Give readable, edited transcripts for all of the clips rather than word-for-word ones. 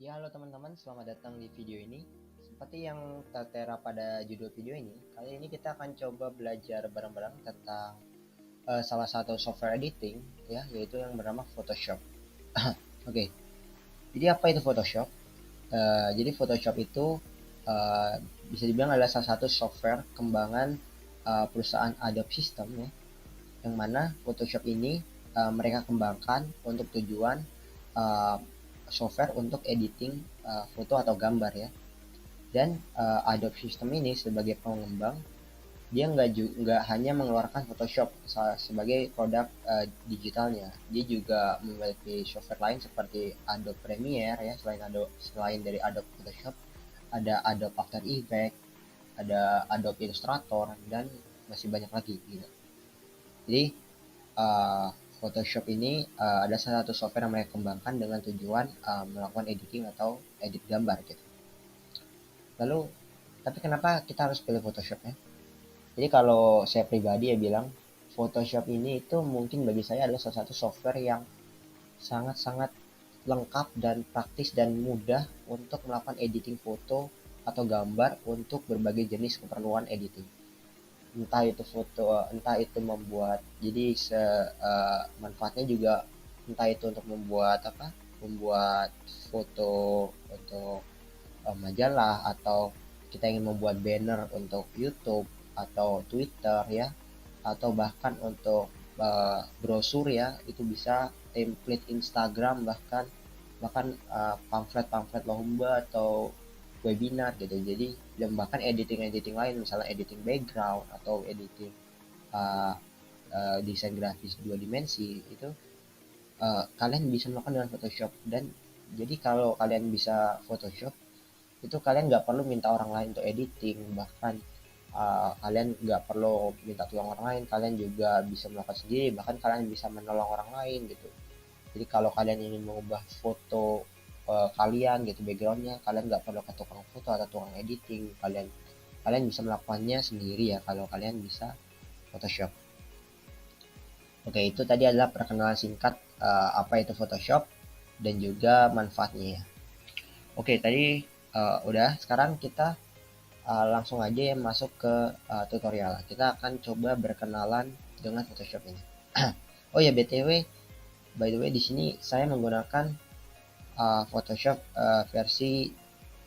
Ya, halo teman-teman, selamat datang di video ini. Seperti yang tertera pada judul video ini, kali ini kita akan coba belajar bareng-bareng tentang salah satu software editing, ya, yaitu yang bernama Photoshop. Oke, jadi apa itu Photoshop? Jadi Photoshop itu uh, bisa dibilang adalah salah satu software kembangan perusahaan Adobe System, ya, yang mana Photoshop ini mereka kembangkan untuk tujuan uh, software untuk editing foto atau gambar, ya. Dan Adobe System ini sebagai pengembang, dia nggak hanya mengeluarkan Photoshop sebagai produk digitalnya, dia juga memiliki software lain seperti Adobe Premiere, ya. Selain dari Adobe Photoshop, ada Adobe After Effects, ada Adobe Illustrator, dan masih banyak lagi gitu. Jadi uh, Photoshop ini ada salah satu software yang mereka kembangkan dengan tujuan melakukan editing atau edit gambar gitu. Lalu, tapi kenapa kita harus pilih Photoshop, ya? Jadi kalau saya pribadi ya bilang, Photoshop ini itu mungkin bagi saya adalah salah satu software yang sangat-sangat lengkap dan praktis dan mudah untuk melakukan editing foto atau gambar untuk berbagai jenis keperluan editing. Entah itu foto, entah itu membuat, jadi manfaatnya juga entah itu untuk membuat apa, membuat foto untuk majalah, atau kita ingin membuat banner untuk YouTube atau Twitter, ya, atau bahkan untuk brosur, ya, itu bisa template Instagram, bahkan bahkan pamflet-pamflet lomba atau webinar gitu. Jadi, dan bahkan editing lain, misalnya editing background atau editing uh, desain grafis dua dimensi, itu kalian bisa melakukan dengan Photoshop. Dan jadi kalau kalian bisa Photoshop, itu kalian nggak perlu minta orang lain untuk editing, bahkan kalian nggak perlu minta tolong orang lain, kalian juga bisa melakukan sendiri, bahkan kalian bisa menolong orang lain gitu. Jadi kalau kalian ingin mengubah foto kalian gitu, backgroundnya, kalian nggak perlu ke tukang foto atau tukang editing, kalian kalian bisa melakukannya sendiri, ya, kalau kalian bisa Photoshop. Oke, itu tadi adalah perkenalan singkat apa itu Photoshop dan juga manfaatnya, ya. Oke, tadi udah. Sekarang kita langsung aja ya masuk ke tutorial. Kita akan coba berkenalan dengan Photoshop ini. Oh ya, by the way, di sini saya menggunakan Photoshop versi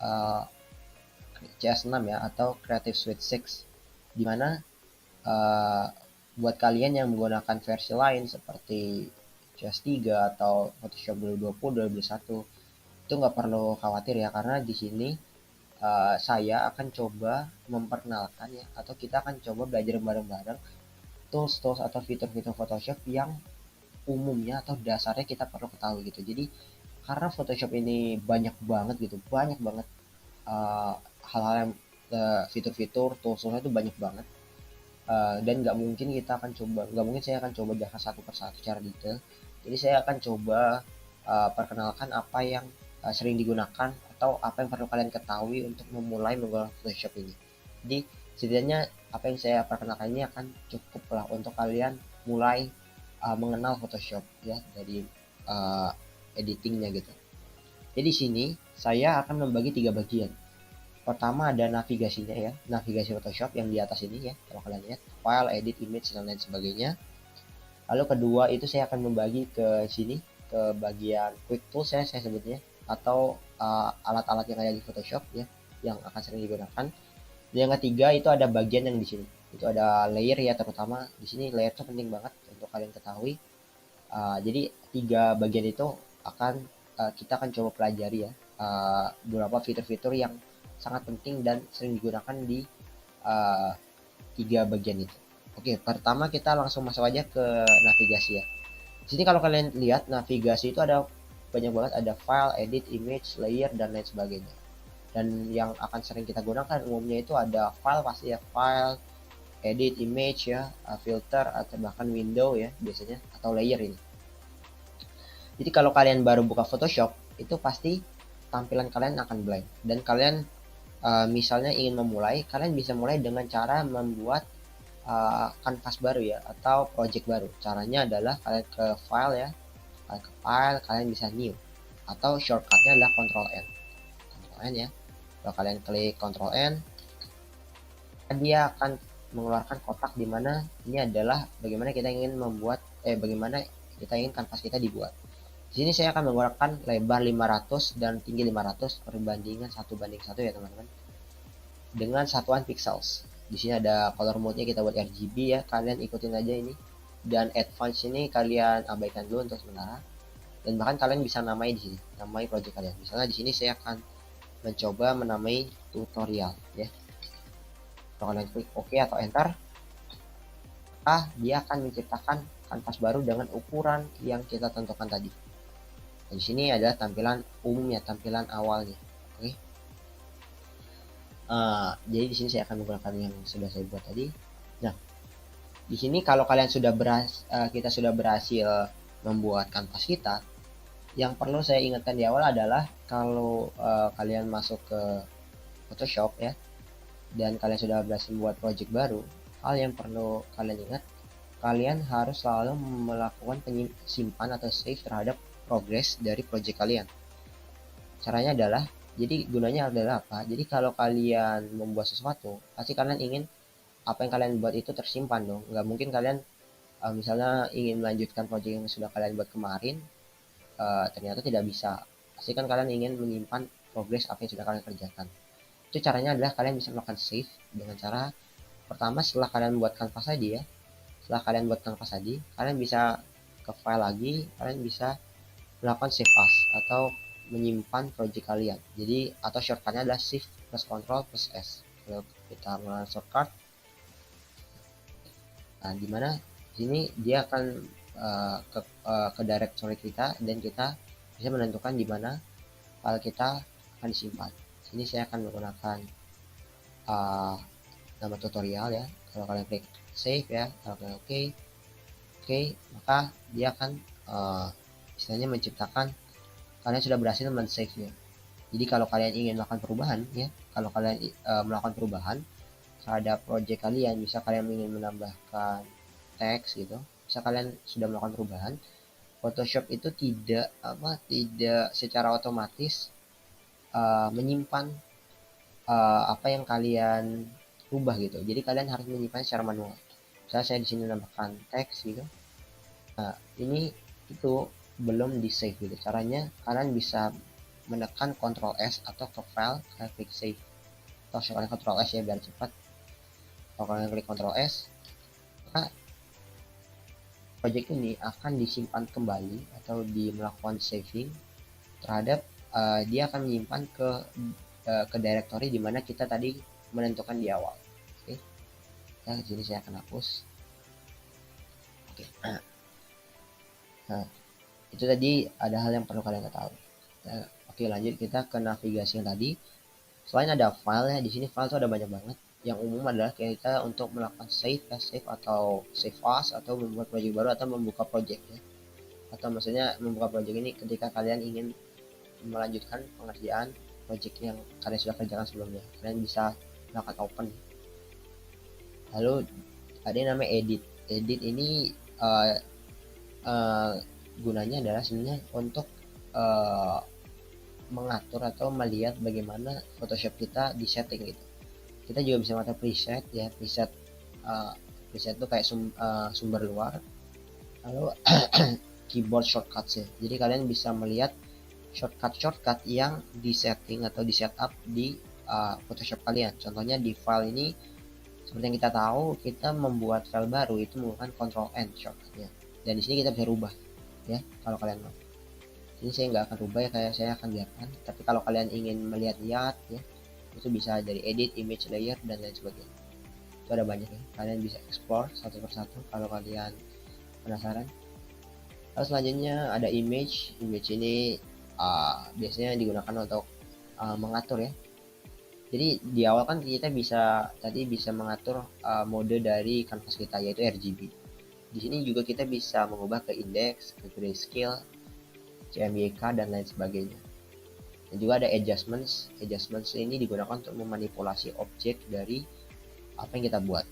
uh, CS6, ya, atau Creative Suite 6, dimana uh, buat kalian yang menggunakan versi lain seperti CS3 atau Photoshop 2020, 2021, itu nggak perlu khawatir, ya, karena di sini saya akan coba memperkenalkan, ya, atau kita akan coba belajar bareng-bareng tools-tools atau fitur-fitur Photoshop yang umumnya atau dasarnya kita perlu ketahui gitu. Jadi karena Photoshop ini banyak banget gitu, banyak banget uh, hal-hal yang fitur-fitur tools-toolsnya itu banyak banget. Dan nggak mungkin saya akan coba jelaskan satu persatu secara detail. Jadi saya akan coba perkenalkan apa yang sering digunakan atau apa yang perlu kalian ketahui untuk memulai menggunakan Photoshop ini. Jadi setidaknya apa yang saya perkenalkan ini akan cukup lah untuk kalian mulai mengenal Photoshop, ya, dari uh, editingnya gitu. Jadi di sini saya akan membagi 3 bagian. Pertama ada navigasinya, ya, navigasi Photoshop yang di atas ini, ya, kalau kalian lihat, file, edit, image, dan lain sebagainya. Lalu kedua itu saya akan membagi ke sini, ke bagian quick tools, saya sebutnya, atau alat-alat yang ada di Photoshop, ya, yang akan sering digunakan. Dan yang ketiga itu ada bagian yang di sini, itu ada layer, ya, terutama di sini layer itu penting banget untuk kalian ketahui. Jadi 3 bagian itu akan kita akan coba pelajari, ya, beberapa fitur-fitur yang sangat penting dan sering digunakan di uh, 3 bagian itu. Oke, pertama kita langsung masuk aja ke navigasi, ya. Di sini kalau kalian lihat navigasi itu ada banyak banget, ada file, edit, image, layer, dan lain sebagainya. Dan yang akan sering kita gunakan umumnya itu ada file, pasti, ya, file, edit, image, ya, filter, atau bahkan window, ya, biasanya, atau layer ini. Jadi kalau kalian baru buka Photoshop, itu pasti tampilan kalian akan blank. Dan kalian misalnya ingin memulai, kalian bisa mulai dengan cara membuat kanvas baru, ya, atau project baru. Caranya adalah kalian ke file, ya, kalian ke file, kalian bisa new. atau shortcutnya adalah Ctrl N. Ctrl N ya. Kalau kalian klik Ctrl N, dia akan mengeluarkan kotak di mana ini adalah bagaimana kita ingin membuat bagaimana kita ingin kanvas kita dibuat. Di sini saya akan menggunakan lebar 500 dan tinggi 500 perbandingan 1:1 ya teman-teman. Dengan satuan pixels. Di sini ada color mode-nya kita buat RGB ya. Kalian ikutin aja ini. Dan advance ini kalian abaikan dulu untuk sementara. Dan bahkan kalian bisa namai di sini, namai project kalian. Misalnya di sini saya akan mencoba menamai tutorial ya. Kalau kalian klik OK atau enter, dia akan menciptakan kanvas baru dengan ukuran yang kita tentukan tadi. Dan di sini adalah tampilan umumnya, tampilan awalnya. Oke. Jadi di sini saya akan menggunakan yang sudah saya buat tadi. Nah, di sini kalau kalian sudah kita sudah berhasil membuat kanvas kita, yang perlu saya ingatkan di awal adalah kalau kalian masuk ke Photoshop ya, dan kalian sudah berhasil membuat project baru, hal yang perlu kalian ingat, kalian harus selalu melakukan simpan atau save terhadap progress dari project kalian. Caranya adalah, jadi gunanya adalah apa? Jadi kalau kalian membuat sesuatu, pasti kalian ingin apa yang kalian buat itu tersimpan dong. Nggak mungkin kalian misalnya ingin melanjutkan project yang sudah kalian buat kemarin, ternyata tidak bisa. Pasti kan kalian ingin menyimpan progress apa yang sudah kalian kerjakan. Itu caranya adalah kalian bisa melakukan save dengan cara pertama, setelah kalian buat kanvas tadi ya. Setelah kalian buat kanvas tadi, kalian bisa ke file lagi, kalian bisa melakukan save as atau menyimpan project kalian. Jadi atau shortcutnya adalah shift plus control plus S. Kalau kita melakukan shortcut, nah dimana sini dia akan ke directory kita dan kita bisa menentukan di mana file kita akan disimpan. Sini saya akan menggunakan nama tutorial ya. Kalau kalian klik save ya, kalau kalian oke, maka dia akan istilahnya menciptakan, kalian sudah berhasil men-save-nya. Jadi kalau kalian ingin melakukan perubahan ya, kalau kalian melakukan perubahan terhadap project kalian, bisa kalian ingin menambahkan teks gitu, bisa kalian sudah melakukan perubahan, Photoshop itu tidak secara otomatis menyimpan apa yang kalian rubah gitu. Jadi kalian harus menyimpan secara manual. Misalnya saya di sini menambahkan teks gitu. Nah, ini itu belum di save gitu. Caranya kalian bisa menekan Ctrl S atau ke file, kalian klik save. Atau kalian Ctrl S ya biar cepat. Kalau kalian klik Ctrl S, maka project ini akan disimpan kembali atau melakukan saving terhadap dia akan menyimpan ke directory di mana kita tadi menentukan di awal. Oke. Nah, jadi saya akan hapus. Oke. Nah, itu tadi ada hal yang perlu kalian ketahui. Oke, lanjut kita ke navigasi yang tadi. Selain ada file ya, di sini file itu ada banyak banget. Yang umum adalah kita untuk melakukan save atau save as atau membuat project baru atau membuka project ya. Atau maksudnya membuka project ini ketika kalian ingin melanjutkan pengerjaan project yang kalian sudah kerjakan sebelumnya, kalian bisa melakukan open. Lalu ada yang namanya edit ini gunanya adalah sebenarnya untuk mengatur atau melihat bagaimana Photoshop kita di setting gitu. Kita juga bisa mengatur preset ya, preset itu kayak sumber luar, lalu keyboard shortcuts ya. Jadi kalian bisa melihat shortcut yang di setting atau di setup di Photoshop kalian. Contohnya di file ini, seperti yang kita tahu, kita membuat file baru itu menggunakan Ctrl N shortcutnya. Dan di sini kita bisa rubah ya kalau kalian mau. Ini saya nggak akan rubah ya, kayak saya akan biarkan. Tapi kalau kalian ingin melihat-lihat ya, itu bisa dari edit, image layer dan lain sebagainya. Itu ada banyak ya. Kalian bisa explore satu persatu kalau kalian penasaran. Lalu selanjutnya ada image. Image ini biasanya digunakan untuk mengatur ya. Jadi di awal kan kita bisa mengatur mode dari kanvas kita yaitu RGB. Di sini juga kita bisa mengubah ke index, ke grayscale, CMYK dan lain sebagainya. Dan juga ada adjustments. Adjustments ini digunakan untuk memanipulasi objek dari apa yang kita buat.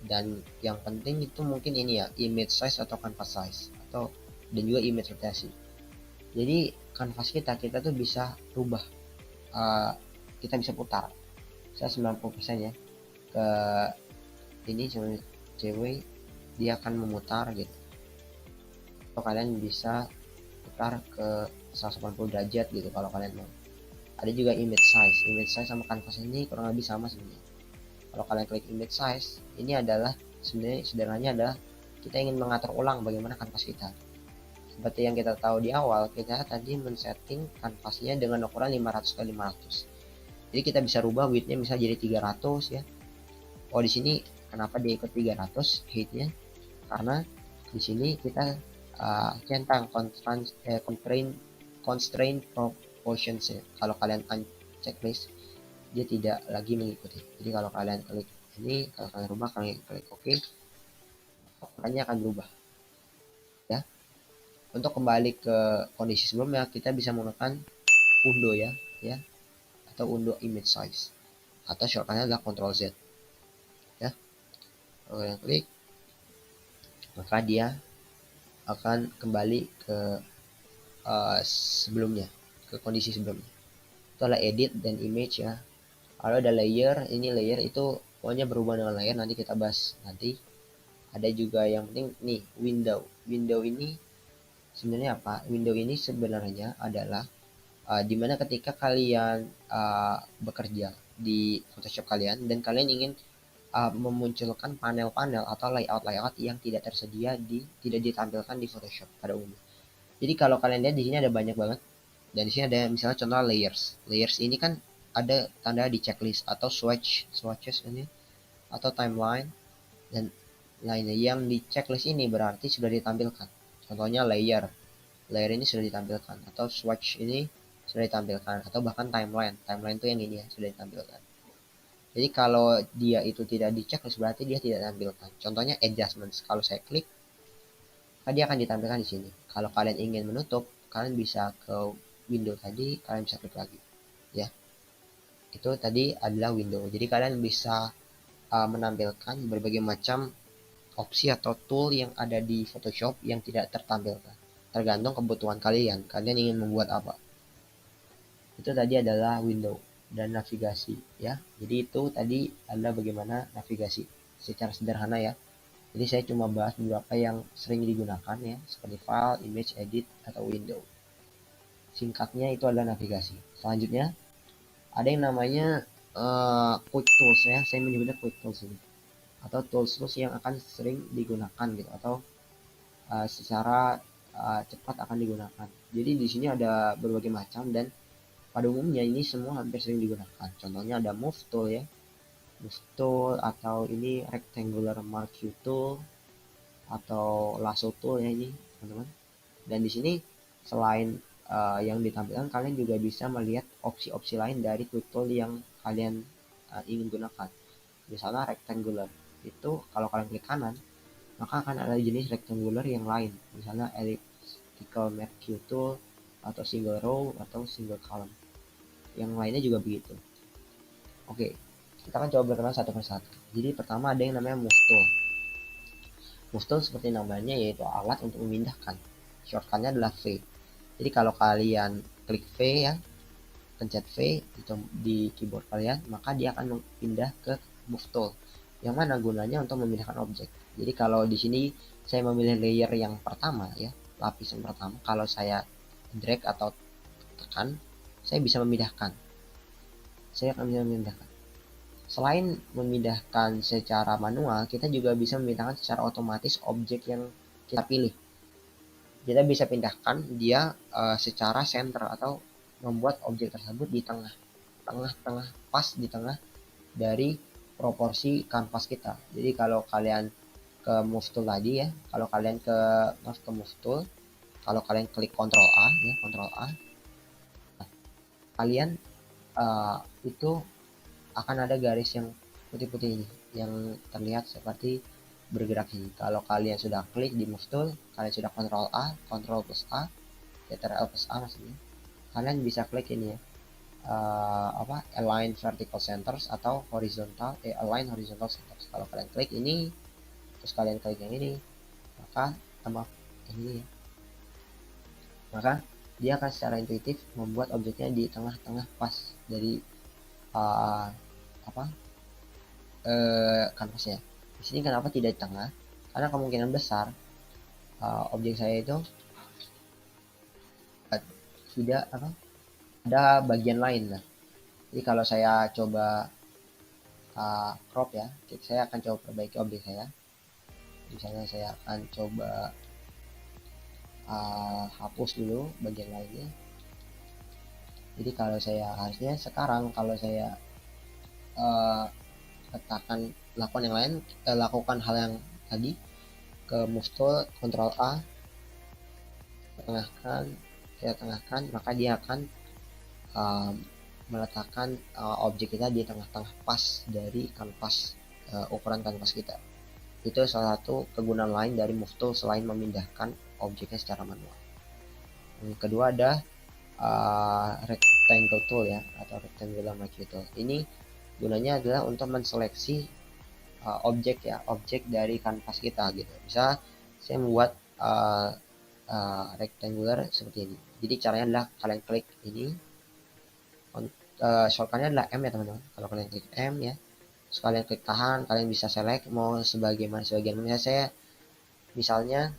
Dan yang penting itu mungkin ini ya, image size atau canvas size dan juga image rotation. Jadi kanvas kita tuh bisa rubah, kita bisa putar saya 90% ya ke ini cewek, dia akan memutar gitu, atau kalian bisa putar ke 180 derajat gitu kalau kalian mau. Ada juga image size sama kanvas ini kurang lebih sama sebenarnya. Kalau kalian klik image size, ini adalah sebenarnya sederhananya adalah kita ingin mengatur ulang bagaimana kanvas kita. Seperti yang kita tahu di awal, kita tadi men-setting kanvasnya dengan ukuran 500 x 500. Jadi kita bisa rubah widthnya misalnya jadi 300 ya. Oh, di sini kenapa dia ikut 300 height-nya? Karena di sini kita centang constraint proportions ya. Kalau kalian checklist, dia tidak lagi mengikuti. Jadi kalau kalian klik ini, kalau kalian rubah, kalian klik OK, ukurannya akan berubah ya. Untuk kembali ke kondisi sebelumnya, kita bisa menggunakan undo ya atau undo image size, atau shortcutnya adalah Ctrl Z ya. Kalau kalian klik, maka dia akan kembali ke sebelumnya, ke kondisi sebelumnya. Itu adalah edit dan image ya. Kalau ada layer, ini layer itu pokoknya berubah dengan layer, nanti kita bahas nanti. Ada juga yang penting nih, window ini sebenarnya apa? Window ini sebenarnya adalah dimana ketika kalian bekerja di Photoshop kalian dan kalian ingin memunculkan panel-panel atau layout yang tidak tersedia tidak ditampilkan di Photoshop pada umumnya. Jadi kalau kalian lihat di sini ada banyak banget, dan di sini ada misalnya contoh layers ini kan ada tanda di checklist atau swatches ini atau timeline dan lainnya. Yang di checklist ini berarti sudah ditampilkan, contohnya layer ini sudah ditampilkan, atau swatch ini sudah ditampilkan, atau bahkan timeline itu yang ini ya, sudah ditampilkan. Jadi kalau dia itu tidak di checklist berarti dia tidak ditampilkan. Contohnya adjustments, kalau saya klik dia akan ditampilkan di sini. Kalau kalian ingin menutup, kalian bisa ke window tadi, kalian bisa klik lagi ya. Itu tadi adalah window. Jadi kalian bisa menampilkan berbagai macam opsi atau tool yang ada di Photoshop yang tidak tertampilkan, tergantung kebutuhan kalian ingin membuat apa. Itu tadi adalah window dan navigasi ya. Jadi itu tadi adalah bagaimana navigasi secara sederhana ya. Jadi saya cuma bahas beberapa yang sering digunakan ya, seperti file, image, edit, atau window. Singkatnya itu adalah navigasi. Selanjutnya ada yang namanya quick tools ya, saya menyebutnya quick tools ini, atau tools yang akan sering digunakan gitu, atau secara cepat akan digunakan. Jadi di sini ada berbagai macam dan pada umumnya ini semua hampir sering digunakan. Contohnya ada move tool ya, move tool, atau ini rectangular marquee tool, atau lasso tool ya ini teman-teman. Dan di sini selain yang ditampilkan, kalian juga bisa melihat opsi-opsi lain dari quick tool yang kalian ingin gunakan. Misalnya rectangular itu kalau kalian klik kanan, maka akan ada jenis rectangular yang lain, misalnya elliptical marquee tool, atau single row, atau single column. Yang lainnya juga begitu. Oke, kita akan coba berkenalan satu persatu. Jadi pertama ada yang namanya move tool. Move tool seperti namanya yaitu alat untuk memindahkan. Shortcutnya adalah V. Jadi kalau kalian klik V ya, pencet V di keyboard kalian, maka dia akan pindah ke move tool. Yang mana gunanya untuk memindahkan objek. Jadi kalau di sini saya memilih layer yang pertama ya, lapisan pertama, kalau saya drag atau tekan, saya bisa memindahkan. Selain memindahkan secara manual, kita juga bisa memindahkan secara otomatis objek yang kita pilih. Kita bisa pindahkan dia secara center atau membuat objek tersebut di tengah, pas di tengah dari proporsi kanvas kita. Jadi kalau kalian ke move tool tadi ya, kalau kalian ke move tool, kalau kalian klik Ctrl A ya, Ctrl A, kalian itu akan ada garis yang putih-putih ini yang terlihat seperti bergerak ini. Kalau kalian sudah klik di move tool, kalian sudah Ctrl A, Ctrl plus A, Ctrl plus A maksudnya, kalian bisa klik ini ya, align vertical centers atau align horizontal centers. Kalau kalian klik ini, terus kalian klik yang ini, maka ini ya, maka dia akan secara intuitif membuat objeknya di tengah-tengah pas dari uh, apa kanvasnya. Di sini kenapa tidak di tengah? Karena kemungkinan besar objek saya itu tidak ada bagian lain. Nah, jadi kalau saya coba crop ya, saya akan coba perbaiki objek saya. Misalnya saya akan coba hapus dulu bagian lainnya. Jadi kalau saya harusnya sekarang kalau saya letakkan lakukan yang lain, lakukan hal yang tadi, ke move tool, Ctrl A, tengahkan, maka dia akan meletakkan objek kita di tengah-tengah pas dari kanvas, ukuran kanvas kita. Itu salah satu kegunaan lain dari move tool selain memindahkan objeknya secara manual. Yang kedua ada rectangle tool ya, atau rectangular merge tool. Ini gunanya adalah untuk menseleksi objek dari kanvas kita gitu. Bisa saya membuat rectangular seperti ini. Jadi caranya adalah kalian klik ini, shortcutnya adalah M ya teman-teman. Kalau kalian klik M ya, terus kalian klik tahan, kalian bisa select mau sebagian mana. Misalnya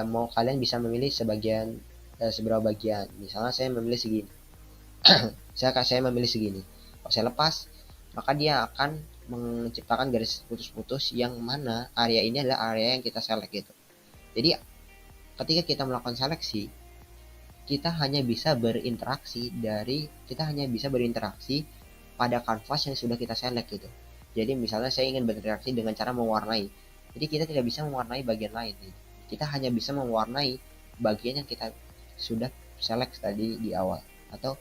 mau kalian bisa memilih seberapa bagian. Misalnya saya memilih segini. saya memilih segini. Kalau saya lepas, maka dia akan menciptakan garis putus-putus yang mana area ini adalah area yang kita select gitu. Jadi ketika kita melakukan seleksi, kita hanya bisa berinteraksi pada kanvas yang sudah kita select gitu. Jadi misalnya saya ingin berinteraksi dengan cara mewarnai. Jadi kita tidak bisa mewarnai bagian lain gitu. Kita hanya bisa mewarnai bagian yang kita sudah select tadi di awal, atau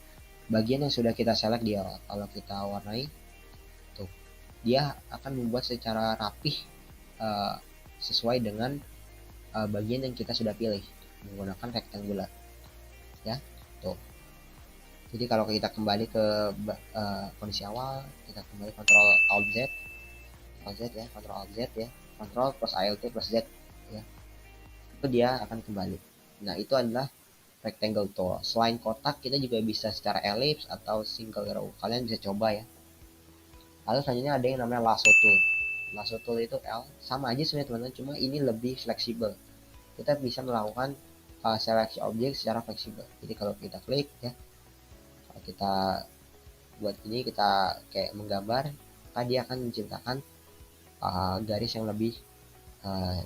bagian yang sudah kita select di awal. Kalau kita warnai tuh, dia akan membuat secara rapih sesuai dengan bagian yang kita sudah pilih menggunakan rectangular ya tuh. Jadi kalau kita kembali ke kondisi awal, kita kembali Ctrl Alt Z ya, Ctrl Alt Z ya, Ctrl plus Alt plus Z ya, itu dia akan kembali. Nah itu adalah rectangle tool. Selain kotak, kita juga bisa secara ellipse atau single row. Kalian bisa coba ya. Lalu selanjutnya ada yang namanya lasso tool. Lasso tool itu L, sama aja sebenarnya teman-teman, cuma ini lebih fleksibel. Kita bisa melakukan seleksi objek secara fleksibel. Jadi kalau kita klik ya, kalau kita buat ini, kita kayak menggambar, maka dia akan menciptakan garis yang lebih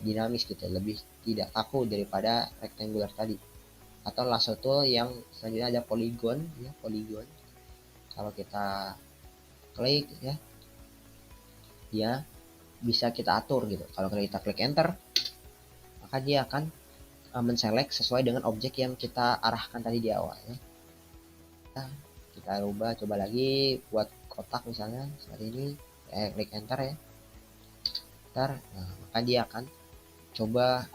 dinamis gitu, lebih tidak kaku daripada rectangular tadi. Atau lasso tool yang selanjutnya ada polygon ya, polygon. Kalau kita klik ya, dia bisa kita atur gitu. Kalau kita klik enter, maka dia akan menselect sesuai dengan objek yang kita arahkan tadi di awal ya. Nah, kita rubah, coba lagi buat kotak misalnya seperti ini, klik enter ya, enter. Nah, maka dia akan coba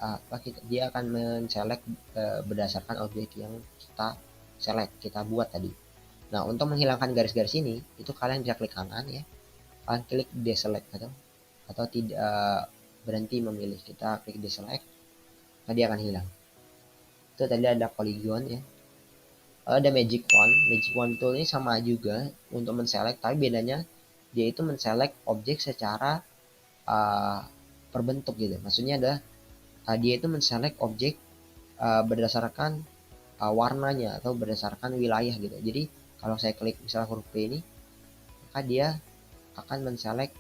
dia akan menselect berdasarkan objek yang kita select, kita buat tadi. Nah, untuk menghilangkan garis-garis ini, itu kalian bisa klik kanan ya, kalian klik deselect atau tidak berhenti memilih, kita klik deselect, maka dia akan hilang. Itu tadi ada polygon ya. Ada magic wand tool ini sama juga untuk menselect, tapi bedanya dia itu menselect objek secara berbentuk gitu. Maksudnya adalah dia itu menselect objek berdasarkan warnanya atau berdasarkan wilayah gitu. Jadi kalau saya klik misalnya huruf P ini, maka dia akan menselect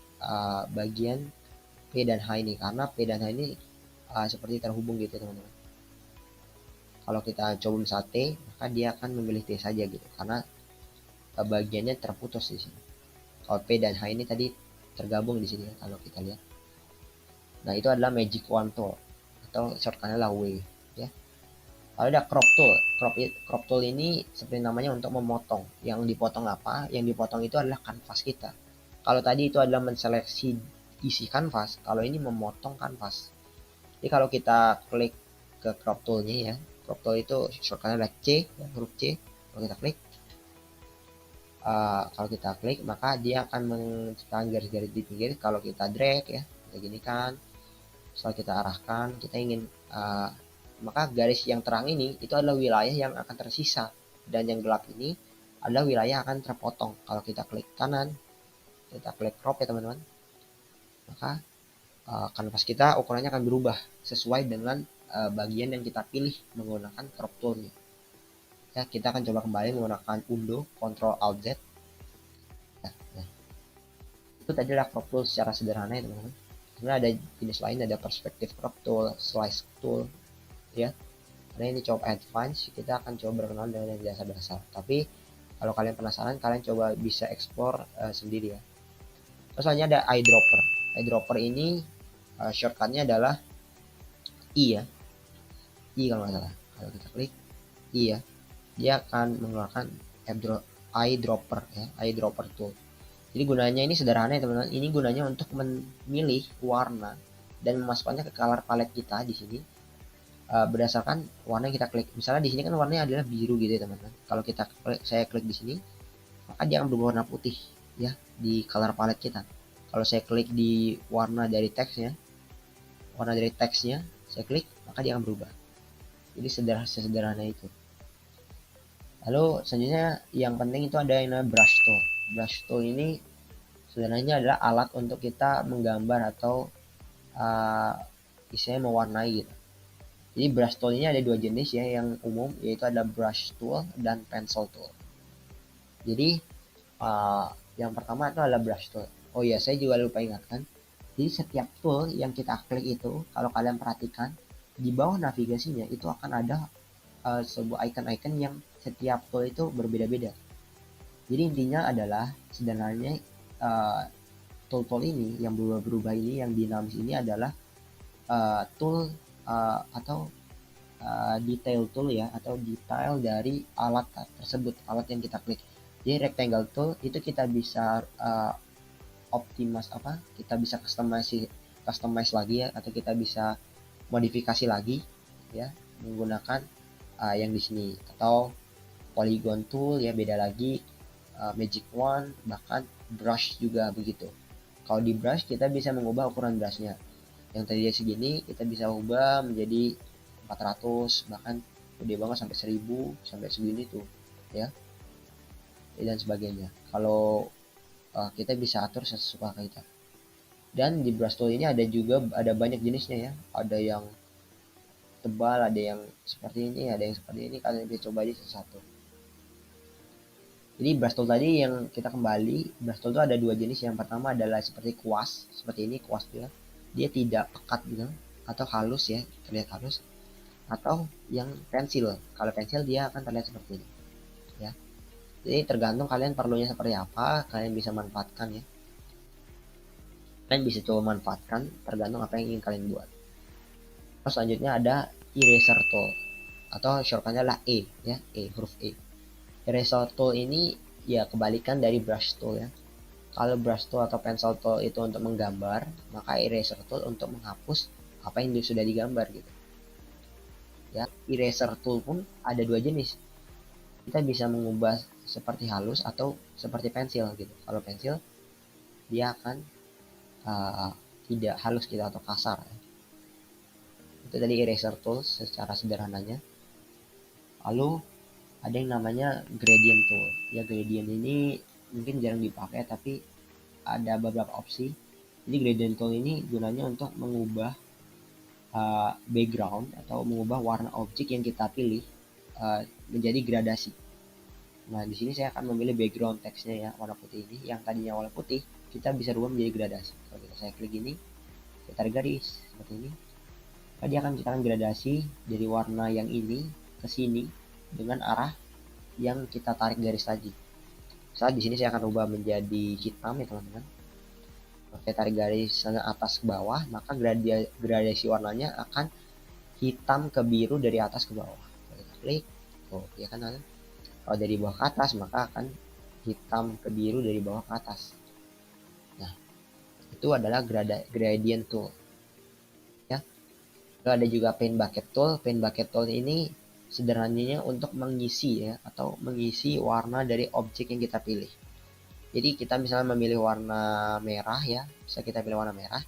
bagian P dan H ini, karena P dan H ini seperti terhubung gitu teman-teman. Kalau kita coba misal T, maka dia akan memilih T saja gitu, karena bagiannya terputus di sini. Kalau P dan H ini tadi tergabung di sini ya, kalau kita lihat. Nah itu adalah magic wand tool atau shortcutnya adalah W ya. Lalu ada crop tool. Crop tool ini seperti namanya untuk memotong. Yang dipotong apa? Yang dipotong itu adalah kanvas kita. Kalau tadi itu adalah menseleksi isi kanvas, kalau ini memotong kanvas. Jadi kalau kita klik ke crop toolnya ya, crop tool itu shortcutnya adalah C ya, huruf C. Kalau kita klik maka dia akan menciptakan garis-garis di pinggir. Kalau kita drag ya, kita gini kan, setelah kita arahkan, kita ingin maka garis yang terang ini itu adalah wilayah yang akan tersisa, dan yang gelap ini adalah wilayah yang akan terpotong. Kalau kita klik kanan, kita klik crop ya teman-teman, maka kanvas kita ukurannya akan berubah sesuai dengan bagian yang kita pilih menggunakan crop toolnya. Ya, kita akan coba kembali menggunakan undo, Ctrl Alt Z. Nah, itu tadi adalah crop tool secara sederhana ya teman-teman. Sebenarnya ada jenis lain, ada perspective crop tool, slice tool, ya. Karena ini cukup advance, kita akan coba berkenalan dengan yang dasar-dasar. Tapi kalau kalian penasaran, kalian coba bisa explore sendiri ya. Terus selanjutnya ada eyedropper. Eyedropper ini shortcutnya adalah I ya. I kalau nggak salah. Kalau kita klik I ya, dia akan mengeluarkan eyedropper ya, eyedropper tool. Jadi gunanya ini sederhana ya teman-teman. Ini gunanya untuk memilih warna dan memasukkannya ke color palette kita di sini berdasarkan warna yang kita klik. Misalnya di sini kan warnanya adalah biru gitu ya teman-teman. Kalau kita klik, saya klik di sini, maka dia akan berubah warna putih ya di color palette kita. Kalau saya klik di warna dari teksnya, saya klik, maka dia akan berubah. Jadi sederhana itu. Lalu selanjutnya yang penting itu ada yang namanya brush tool. Brush tool ini sebenarnya adalah alat untuk kita menggambar atau istilahnya mewarnai gitu. Jadi brush tool ini ada dua jenis ya yang umum, yaitu ada brush tool dan pencil tool. Jadi yang pertama itu adalah brush tool. Oh ya, saya juga lupa ingatkan. Jadi setiap tool yang kita klik itu, kalau kalian perhatikan di bawah navigasinya itu akan ada sebuah icon-icon yang setiap tool itu berbeda-beda. Jadi intinya adalah sebenarnya tool-tool ini yang berubah-berubah ini, yang dinamis ini adalah tool atau detail tool ya, atau detail dari alat tersebut, alat yang kita klik. Jadi rectangle tool itu kita bisa kita bisa customize lagi ya, atau kita bisa modifikasi lagi ya menggunakan yang di sini, atau polygon tool ya beda lagi, magic wand, bahkan brush juga begitu. Kalau di brush kita bisa mengubah ukuran brushnya, yang tadinya segini kita bisa ubah menjadi 400, bahkan gede banget sampai 1000, sampai segini tuh ya, dan sebagainya. Kalau kita bisa atur sesuka kita. Dan di brush tool ini ada banyak jenisnya ya, ada yang tebal, ada yang seperti ini, ada yang seperti ini. Kalian bisa coba aja satu-satu. Jadi brush tool tadi yang kita kembali, brush tool itu ada dua jenis. Yang pertama adalah seperti kuas, seperti ini kuas dia tidak pekat gitu atau halus ya, terlihat halus. Atau yang pensil, kalau pensil dia akan terlihat seperti ini ya. Jadi tergantung kalian perlunya seperti apa, kalian bisa manfaatkan ya. Kalian bisa coba manfaatkan tergantung apa yang ingin kalian buat. Terus selanjutnya ada eraser tool atau shortcutnya adalah E ya, huruf E. Eraser tool ini ya kebalikan dari brush tool ya. Kalau brush tool atau pencil tool itu untuk menggambar, maka eraser tool untuk menghapus apa yang sudah digambar gitu. Ya, eraser tool pun ada dua jenis. Kita bisa mengubah seperti halus atau seperti pensil gitu. Kalau pensil dia akan tidak halus gitu atau kasar. Itu tadi eraser tool secara sederhananya. Lalu ada yang namanya gradient tool. Ya, gradient ini mungkin jarang dipakai, tapi ada beberapa opsi. Jadi gradient tool ini gunanya untuk mengubah background atau mengubah warna objek yang kita pilih menjadi gradasi. Nah, di sini saya akan memilih background teksnya ya, warna putih ini. Yang tadinya warna putih, kita bisa rubah menjadi gradasi. Kalau saya klik ini, saya tarik garis seperti ini, maka dia akan menciptakan gradasi dari warna yang ini ke sini dengan arah yang kita tarik garis tadi. Saat di sini saya akan rubah menjadi hitam ya teman-teman. Saya tarik garis sana atas ke bawah, maka gradasi warnanya akan hitam ke biru dari atas ke bawah. Kita klik, ya kan? Kalau dari bawah ke atas, maka akan hitam ke biru dari bawah ke atas. Nah, itu adalah gradient tool. Ya. Lalu ada juga paint bucket tool. Paint bucket tool ini sederhananya untuk mengisi ya, atau mengisi warna dari objek yang kita pilih. Jadi kita misalnya memilih warna merah ya, bisa kita pilih warna merah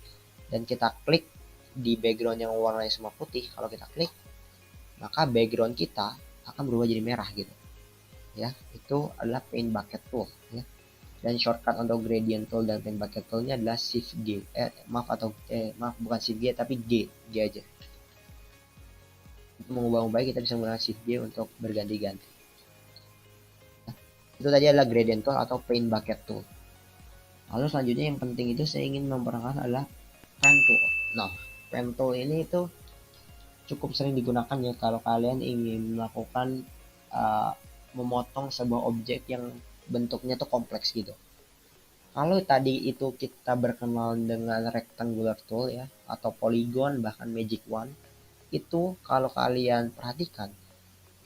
dan kita klik di background yang warnanya semua putih. Kalau kita klik, maka background kita akan berubah jadi merah gitu ya. Itu adalah paint bucket tool ya. Dan shortcut untuk gradient tool dan paint bucket toolnya adalah shift G. Maaf bukan shift G tapi G aja. Untuk mengubah-ubah kita bisa menggunakan shift G untuk berganti-ganti. Nah, itu tadi adalah gradient tool atau paint bucket tool. Lalu selanjutnya yang penting itu saya ingin memperkenalkan adalah pen tool. Nah, pen tool ini itu cukup sering digunakan ya kalau kalian ingin melakukan memotong sebuah objek yang bentuknya tuh kompleks gitu. Kalau tadi itu kita berkenalan dengan rectangular tool ya, atau polygon bahkan magic wand, itu kalau kalian perhatikan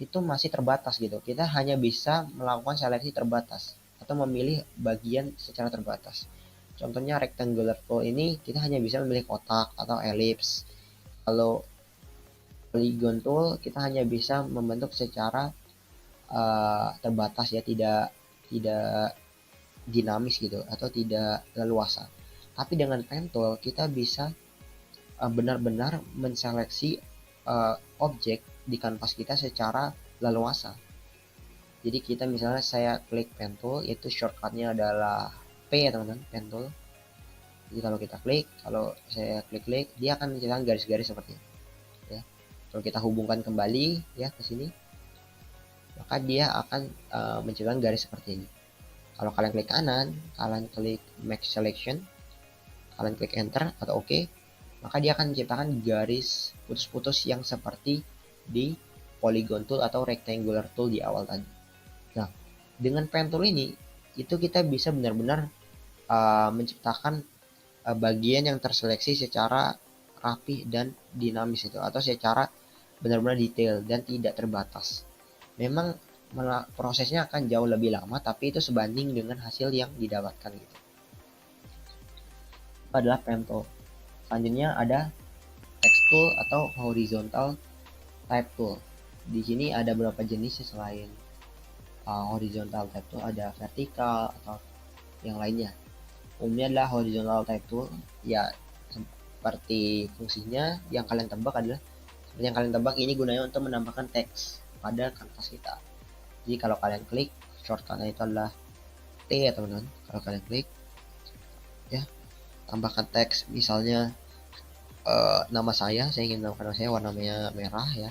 itu masih terbatas gitu. Kita hanya bisa melakukan seleksi terbatas atau memilih bagian secara terbatas. Contohnya rectangular tool ini kita hanya bisa memilih kotak atau elips. Kalau polygon tool kita hanya bisa membentuk secara terbatas ya, tidak dinamis gitu atau tidak leluasa. Tapi dengan pen tool kita bisa benar-benar menseleksi objek di kanvas kita secara leluasa. Jadi kita misalnya saya klik pen tool, itu shortcutnya adalah P ya teman-teman, pen tool. Jadi kalau kita klik, kalau saya klik dia akan menjelaskan garis-garis seperti ini ya. Kalau kita hubungkan kembali ya ke sini, maka dia akan menjelaskan garis seperti ini. Kalau kalian klik kanan, kalian klik make selection, kalian klik enter atau OK, maka dia akan menciptakan garis putus-putus yang seperti di polygon tool atau rectangular tool di awal tadi. Nah, dengan pen tool ini itu kita bisa benar-benar menciptakan bagian yang terseleksi secara rapi dan dinamis itu, atau secara benar-benar detail dan tidak terbatas. Memang prosesnya akan jauh lebih lama, tapi itu sebanding dengan hasil yang didapatkan gitu. Itu adalah pen tool. Selanjutnya ada text tool atau horizontal type tool. Di sini ada beberapa jenis selain horizontal type tool, ada vertikal atau yang lainnya. Umumnya adalah horizontal type tool ya, seperti fungsinya yang kalian tebak adalah seperti yang kalian tebak, ini gunanya untuk menambahkan teks pada kanvas kita. Jadi kalau kalian klik, shortcutnya itu adalah T ya teman-teman. Kalau kalian klik ya, tambahkan teks, misalnya nama saya ingin menambahkan nama saya warnanya merah ya,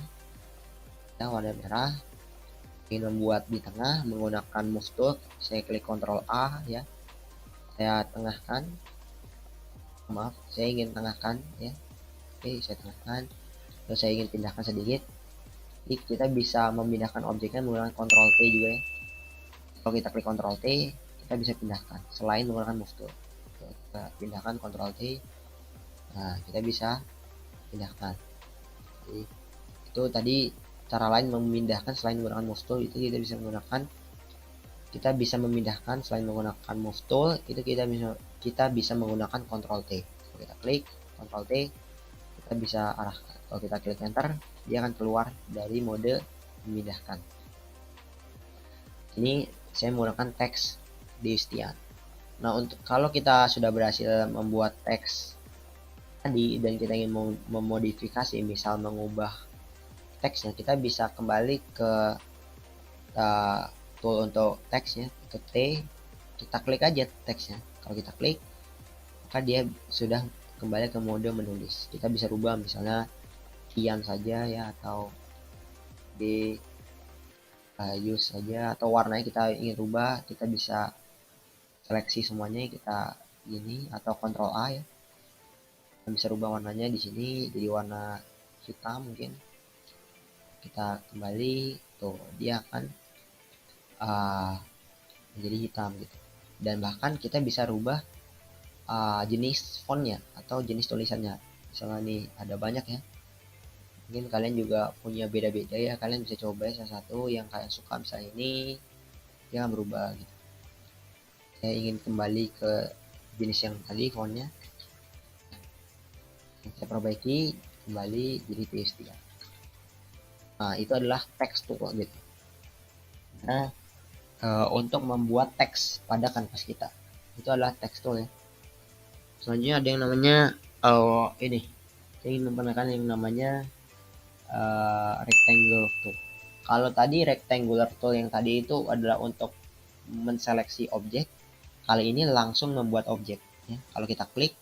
warna merah. Ingin membuat di tengah menggunakan move tool, saya klik Ctrl A ya, saya tengahkan, maaf saya ingin tengahkan ya, oke saya tengahkan. Terus saya ingin pindahkan sedikit. Jadi kita bisa memindahkan objeknya menggunakan Ctrl T juga ya. Kalau kita klik Ctrl T, kita bisa pindahkan selain menggunakan move tool. Kita pindahkan Ctrl T, nah kita bisa pindahkan. Jadi, itu tadi cara lain memindahkan selain menggunakan move tool. Itu kita bisa memindahkan selain menggunakan move tool, itu kita bisa menggunakan Ctrl T. Kalau kita klik Ctrl T, kita bisa arahkan. Kalau kita klik enter, dia akan keluar dari mode memindahkan. Ini saya menggunakan teks Destian. Nah, untuk kalau kita sudah berhasil membuat teks tadi dan kita ingin memodifikasi, misal mengubah teksnya, kita bisa kembali ke tool untuk teksnya, ke T, kita klik aja teksnya. Kalau kita klik, maka dia sudah kembali ke mode menulis. Kita bisa rubah misalnya sekian saja ya, atau di use saja, atau warnanya kita ingin rubah, kita bisa seleksi semuanya, kita ini atau Ctrl A ya, kita bisa rubah warnanya di sini jadi warna hitam mungkin. Kita kembali tuh, dia akan menjadi hitam gitu. Dan bahkan kita bisa rubah jenis fontnya atau jenis tulisannya. Misalnya nih ada banyak ya, mungkin kalian juga punya beda-beda ya, kalian bisa coba salah satu yang kalian suka. Misalnya ini dia akan berubah gitu. Saya ingin kembali ke jenis yang tadi fontnya, saya perbaiki kembali jadi PSD ya. Nah itu adalah text tool gitu. Nah untuk membuat teks pada kanvas kita, itu adalah text tool ya. Selanjutnya ada yang namanya ini, saya ingin memperkenalkan yang namanya rectangle tool. Kalau tadi rectangular tool yang tadi itu adalah untuk menseleksi objek, kali ini langsung membuat objek ya. Kalau kita klik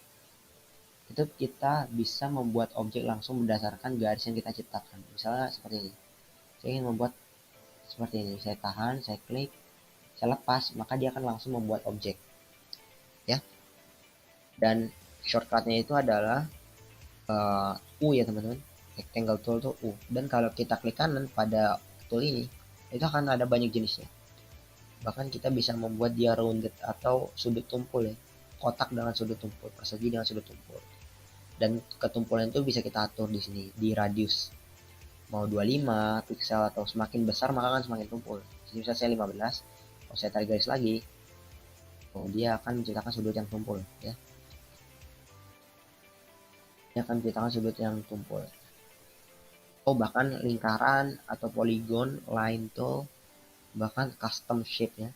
itu kita bisa membuat objek langsung berdasarkan garis yang kita ciptakan. Misalnya seperti ini, saya ingin membuat seperti ini, saya tahan, saya klik, saya lepas, maka dia akan langsung membuat objek ya. Dan shortcutnya itu adalah U ya teman-teman, rectangle tool tuh U. Dan kalau kita klik kanan pada tool ini, itu akan ada banyak jenisnya. Bahkan kita bisa membuat dia rounded atau sudut tumpul ya, kotak dengan sudut tumpul, persegi dengan sudut tumpul. Dan ketumpulan itu bisa kita atur di sini di radius, mau 25 pixel atau semakin besar maka akan semakin tumpul. Jadi misalnya saya 15, kalau saya tarik garis lagi, dia akan menciptakan sudut yang tumpul ya. Dia akan menciptakan sudut yang tumpul. Oh, bahkan lingkaran atau poligon, line tool, bahkan custom shape ya.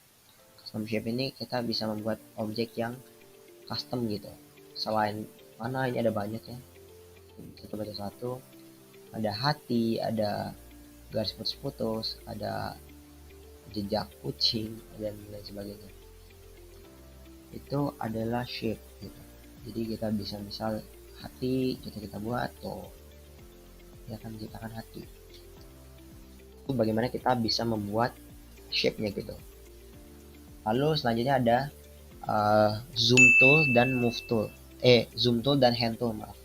Custom shape ini kita bisa membuat objek yang custom gitu. Selain mana ini ada banyak ya. Kita coba satu. Ada hati, ada garis putus-putus, ada jejak kucing dan lain sebagainya. Itu adalah shape gitu. Jadi kita bisa misal hati kita buat tuh, dia akan menciptakan hati. Itu bagaimana kita bisa membuat shape-nya gitu. Lalu selanjutnya ada zoom tool dan move tool. Zoom tool dan hand tool, maaf.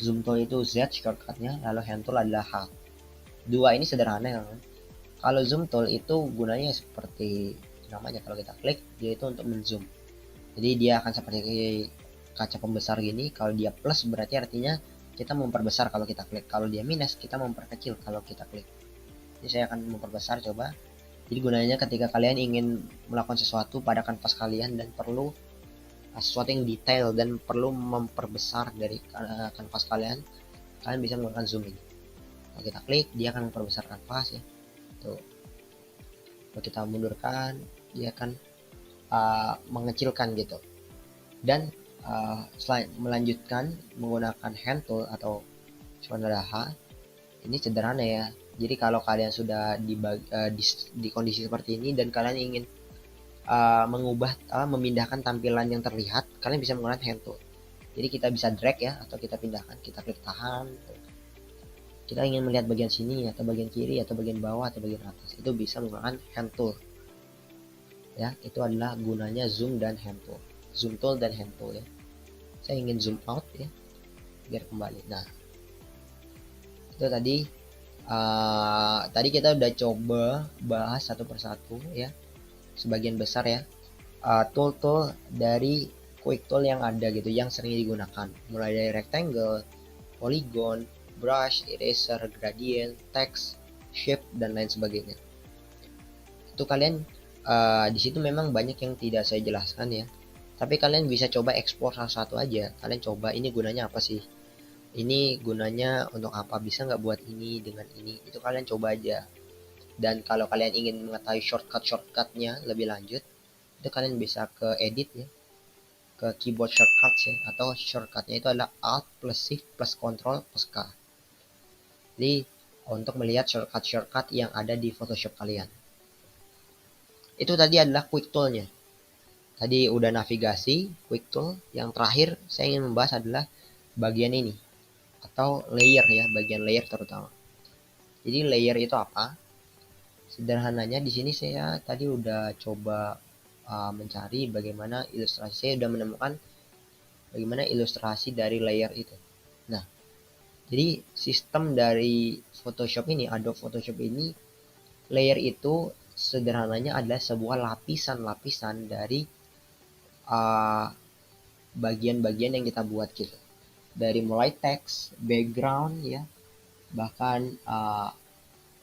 Zoom tool itu Z shortcutnya, lalu hand tool adalah H. Dua ini sederhana kan. Kalau zoom tool itu gunanya seperti namanya, kalau kita klik dia itu untuk menzoom. Jadi dia akan seperti kaca pembesar gini. Kalau dia plus berarti artinya kita memperbesar kalau kita klik. Kalau dia minus kita memperkecil kalau kita klik. Jadi saya akan memperbesar coba. Jadi gunanya ketika kalian ingin melakukan sesuatu pada kanvas kalian dan perlu sesuatu yang detail dan perlu memperbesar dari kanvas kalian bisa menggunakan zoom ini. Kalau kita klik dia akan memperbesar kanvas ya. Tuh. Kalau kita mundurkan dia akan mengecilkan gitu. Dan selain melanjutkan menggunakan hand tool atau shortcut H, ini sederhana ya. Jadi kalau kalian sudah di kondisi seperti ini dan kalian ingin memindahkan tampilan yang terlihat, kalian bisa menggunakan hand tool. Jadi kita bisa drag ya, atau kita pindahkan, kita klik tahan. Kita ingin melihat bagian sini atau bagian kiri atau bagian bawah atau bagian atas, itu bisa menggunakan hand tool. Ya, itu adalah gunanya zoom dan hand tool. Zoom tool dan hand tool ya. Saya ingin zoom out ya, biar kembali. Nah, itu tadi kita udah coba bahas satu persatu ya, sebagian besar ya, tool-tool dari quick tool yang ada gitu, yang sering digunakan, mulai dari rectangle, polygon, brush, eraser, gradient, text, shape dan lain sebagainya. Itu kalian di situ memang banyak yang tidak saya jelaskan ya, tapi kalian bisa coba ekspor salah satu aja. Kalian coba ini gunanya apa sih, ini gunanya untuk apa, bisa nggak buat ini dengan ini, itu kalian coba aja. Dan kalau kalian ingin mengetahui shortcutnya lebih lanjut, itu kalian bisa ke edit ya, ke keyboard shortcuts ya, atau shortcutnya itu adalah Alt plus Shift plus Control plus K. Jadi untuk melihat shortcut yang ada di Photoshop kalian. Itu tadi adalah quick toolnya. Tadi udah navigasi, quick tool. Yang terakhir saya ingin membahas adalah bagian ini, atau layer ya, bagian layer terutama. Jadi layer itu apa? Sederhananya di sini saya tadi udah coba mencari bagaimana ilustrasi, saya udah menemukan bagaimana ilustrasi dari layer itu. Nah, jadi sistem dari Photoshop ini, Adobe Photoshop ini, layer itu sederhananya adalah sebuah lapisan-lapisan dari bagian-bagian yang kita buat gitu. Dari mulai teks, background ya, bahkan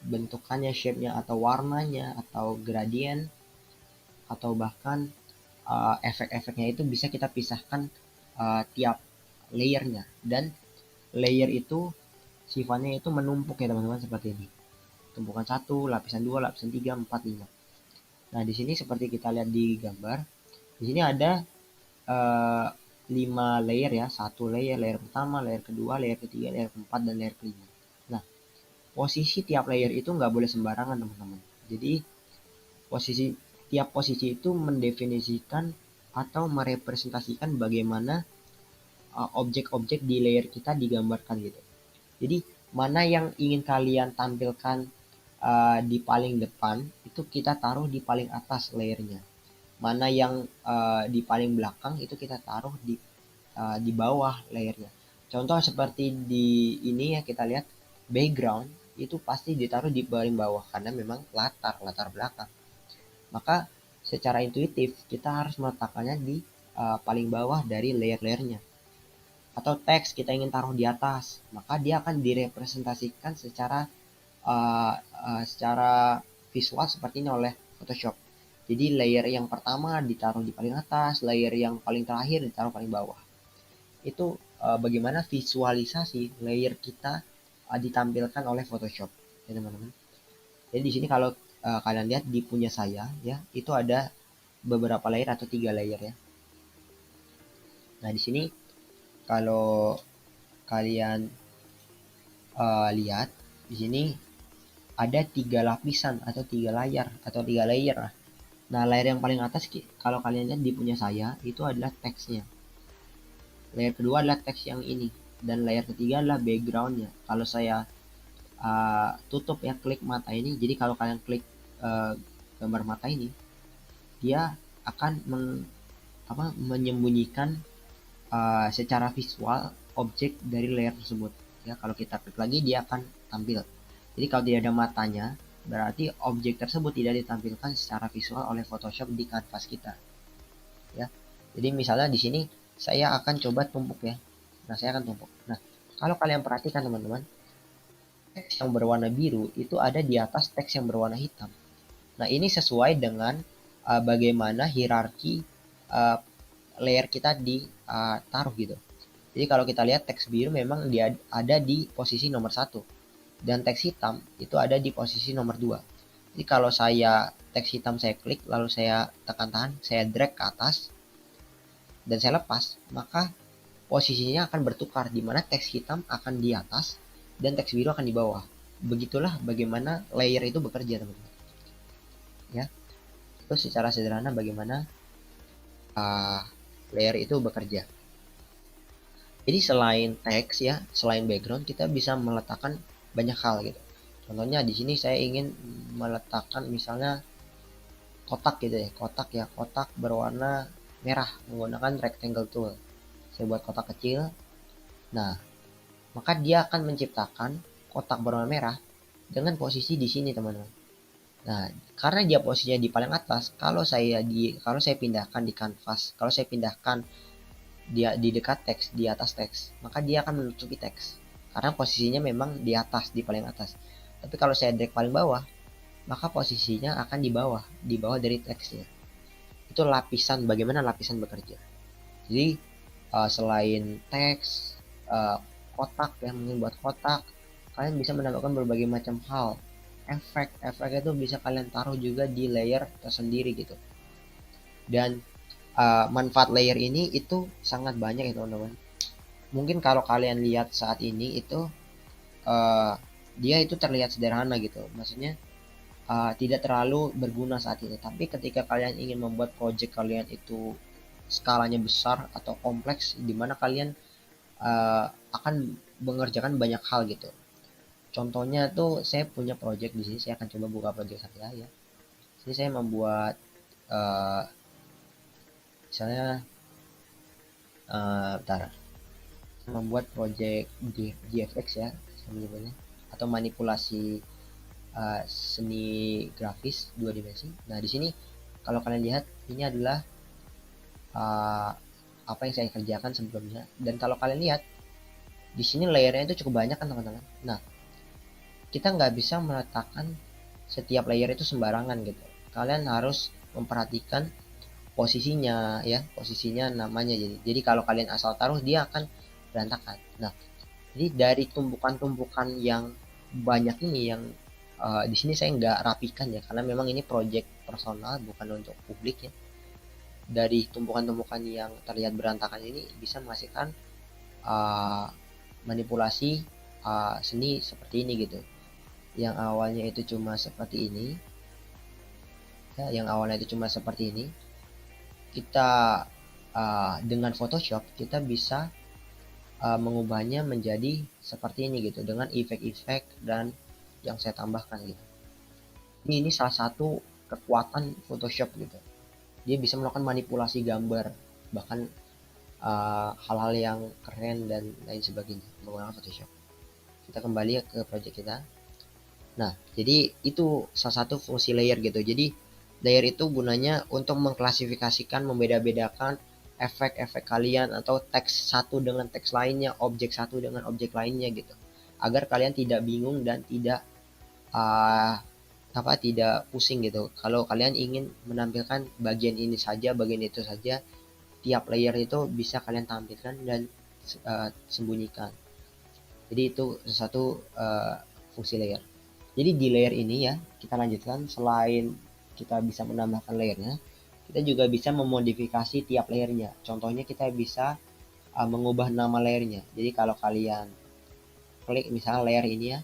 bentukannya, shape-nya atau warnanya atau gradient, atau bahkan efek-efeknya itu bisa kita pisahkan tiap layernya. Dan layer itu sifatnya itu menumpuk ya teman-teman, seperti ini. Tumpukan 1, lapisan 2, lapisan 3, 4, 5. Nah, di sini seperti kita lihat di gambar, di sini ada 5 layer ya, 1 layer, layer pertama, layer kedua, layer ketiga, layer keempat, dan layer kelima. Nah, posisi tiap layer itu nggak boleh sembarangan teman-teman. Jadi tiap posisi itu mendefinisikan atau merepresentasikan bagaimana objek-objek di layer kita digambarkan gitu. Jadi mana yang ingin kalian tampilkan di paling depan itu kita taruh di paling atas layernya. Mana yang di paling belakang itu kita taruh di bawah layernya. Contoh seperti di ini ya, kita lihat background itu pasti ditaruh di paling bawah karena memang latar belakang. Maka secara intuitif kita harus meletakkannya di paling bawah dari layer-layernya. Atau teks kita ingin taruh di atas, maka dia akan direpresentasikan secara visual seperti ini oleh Photoshop. Jadi layer yang pertama ditaruh di paling atas, layer yang paling terakhir ditaruh paling bawah. Itu bagaimana visualisasi layer kita ditampilkan oleh Photoshop, ya teman-teman. Jadi di sini kalau kalian lihat di punya saya ya, itu ada beberapa layer atau 3 layer ya. Nah, di sini kalau kalian lihat di sini ada 3 lapisan atau 3 layar atau 3 layer lah. Nah, layer yang paling atas kalau kalian lihat di punya saya itu adalah teksnya. Layer kedua adalah teks yang ini, dan layer ketiga adalah backgroundnya. Kalau saya tutup ya, klik mata ini, jadi kalau kalian klik gambar mata ini, dia akan menyembunyikan secara visual objek dari layer tersebut ya. Kalau kita klik lagi dia akan tampil. Jadi kalau tidak ada matanya berarti objek tersebut tidak ditampilkan secara visual oleh Photoshop di kanvas kita ya. Jadi misalnya di sini saya akan coba tumpuk ya. Nah, saya akan tumpuk. Nah, kalau kalian perhatikan teman-teman, teks yang berwarna biru itu ada di atas teks yang berwarna hitam. Nah, ini sesuai dengan bagaimana hierarki layer kita ditaruh gitu. Jadi kalau kita lihat teks biru memang dia ada di posisi nomor 1 dan teks hitam itu ada di posisi nomor 2. Jadi kalau saya teks hitam saya klik lalu saya tekan tahan, saya drag ke atas dan saya lepas, maka posisinya akan bertukar di mana teks hitam akan di atas dan teks biru akan di bawah. Begitulah bagaimana layer itu bekerja teman-teman. Ya, itu secara sederhana bagaimana layer itu bekerja. Jadi selain teks ya, selain background kita bisa meletakkan banyak hal gitu. Contohnya di sini saya ingin meletakkan misalnya kotak gitu ya, kotak berwarna merah menggunakan rectangle tool. Saya buat kotak kecil. Nah, maka dia akan menciptakan kotak berwarna merah dengan posisi di sini teman-teman. Nah, karena dia posisinya di paling atas, kalau saya pindahkan di kanvas, kalau saya pindahkan dia di dekat teks, di atas teks, maka dia akan menutupi teks. Karena posisinya memang di atas, di paling atas. Tapi kalau saya drag paling bawah, maka posisinya akan di bawah dari teksnya. Itu lapisan, bagaimana lapisan bekerja. Jadi selain teks, kotak yang membuat kotak, kalian bisa menambahkan berbagai macam hal. Efek itu bisa kalian taruh juga di layer tersendiri gitu. Dan manfaat layer ini itu sangat banyak ya teman-teman. Mungkin kalau kalian lihat saat ini itu dia itu terlihat sederhana gitu, maksudnya tidak terlalu berguna saat ini. Tapi ketika kalian ingin membuat project kalian itu skalanya besar atau kompleks, di mana kalian akan mengerjakan banyak hal gitu. Contohnya tuh saya punya project di sini, saya akan coba buka project saya ya. Jadi saya membuat misalnya membuat project GFX ya sebenarnya, atau manipulasi seni grafis 2 dimensi. Nah, di sini kalau kalian lihat ini adalah apa yang saya kerjakan sebelumnya, dan kalau kalian lihat di sini layernya itu cukup banyak kan teman-teman. Nah, kita nggak bisa meletakkan setiap layer itu sembarangan gitu. Kalian harus memperhatikan posisinya ya, posisinya namanya. Jadi kalau kalian asal taruh dia akan berantakan. Nah, jadi dari tumpukan-tumpukan yang banyak ini yang di sini saya nggak rapikan ya, karena memang ini project personal bukan untuk publik ya. Dari tumpukan-tumpukan yang terlihat berantakan ini bisa menghasilkan manipulasi seni seperti ini gitu. yang awalnya itu cuma seperti ini ya, yang awalnya itu cuma seperti ini, kita dengan Photoshop kita bisa mengubahnya menjadi seperti ini gitu dengan efek-efek dan yang saya tambahkan gitu. Ini salah satu kekuatan Photoshop gitu. Dia bisa melakukan manipulasi gambar, bahkan hal-hal yang keren dan lain sebagainya menggunakan Photoshop. Kita kembali ke project kita. Nah, jadi itu salah satu fungsi layer gitu. Jadi layer itu gunanya untuk mengklasifikasikan, membeda-bedakan efek-efek kalian atau teks satu dengan teks lainnya, objek satu dengan objek lainnya gitu. Agar kalian tidak bingung dan tidak uh, tidak pusing gitu. Kalau kalian ingin menampilkan bagian ini saja, bagian itu saja, tiap layer itu bisa kalian tampilkan dan sembunyikan. Jadi itu satu fungsi layer. Jadi di layer ini ya, kita lanjutkan, selain kita bisa menambahkan layernya, kita juga bisa memodifikasi tiap layernya. Contohnya kita bisa mengubah nama layernya. Jadi kalau kalian klik misalnya layer ini ya,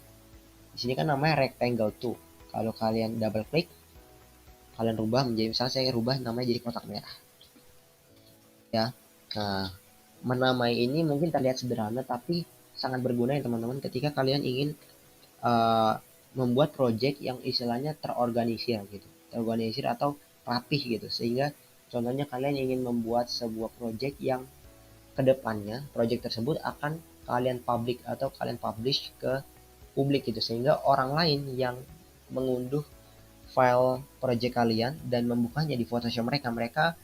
di sini kan namanya rectangle 2. Kalau kalian double klik, kalian rubah menjadi, misalnya saya rubah namanya jadi kotak merah. Ya. Nah, menamai ini mungkin terlihat sederhana tapi sangat berguna ya teman-teman ketika kalian ingin membuat project yang istilahnya terorganisir gitu, terorganisir atau rapih gitu, sehingga contohnya kalian ingin membuat sebuah project yang kedepannya project tersebut akan kalian publik atau kalian publish ke publik gitu, sehingga orang lain yang mengunduh file project kalian dan membukanya di Photoshop mereka